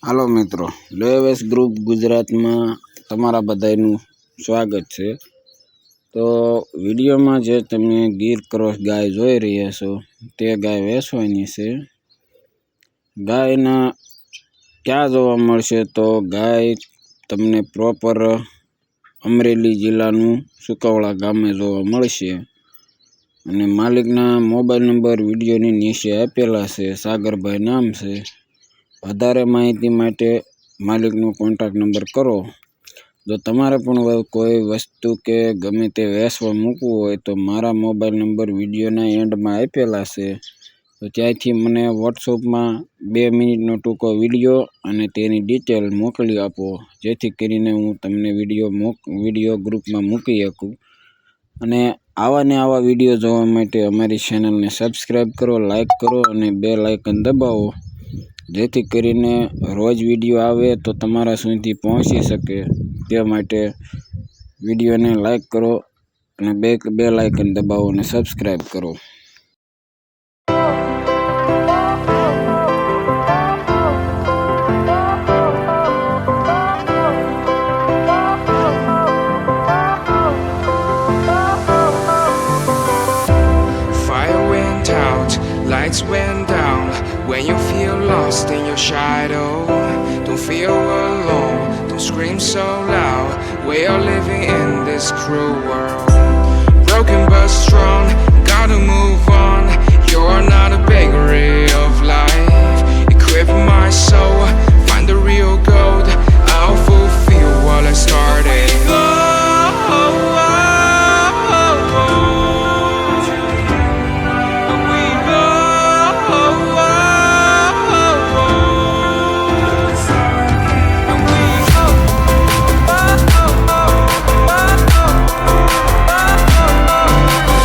હાલો મિત્રો, લેવેસ ગ્રુપ ગુજરાતમાં તમારા બધાનું સ્વાગત છે। તો વિડીયોમાં જે તમે ગીર ક્રોસ ગાય જોઈ રહ્યા છો તે ગાય વેચવાની છે। ગાયના ક્યાં જોવા મળશે તો ગાય તમને પ્રોપર અમરેલી જિલ્લાનું સુકાવળા ગામે જોવા મળશે અને માલિકના મોબાઈલ નંબર વિડીયોની નીચે આપેલા છે। સાગરભાઈ નામ છે। વધારે માહિતી માટે માલિકનો કોન્ટેક્ટ નંબર કરો। જો તમારે પણ કોઈ વસ્તુ કે ગમે તે વેચવા મૂકવું હોય તો મારા મોબાઈલ નંબર વિડીયોના એન્ડમાં આપેલા છે, તો ત્યાંથી મને વોટ્સઅપમાં 2 મિનિટનો ટૂંકો વિડીયો અને તેની ડિટેલ મોકલી આપો, જેથી કરીને હું તમને વિડીયો ગ્રુપમાં મૂકી શકું। અને આવા ને આવા વિડીયો જોવા માટે અમારી ચેનલને સબસ્ક્રાઈબ કરો, લાઈક કરો અને બેલ આઇકન દબાવો, જેથી કરીને રોજ વિડીયો આવે તો તમારા સુધી પહોંચી શકે તે માટે વિડીયોને લાઈક કરો અને બેલ આઇકન દબાવો અને સબસ્ક્રાઈબ કરો। Lights went down when you feel lost in your shadow. Don't feel alone, don't scream so loud. We are living in this cruel world. Broken but strong, gotta move on. You're not a bakery of life.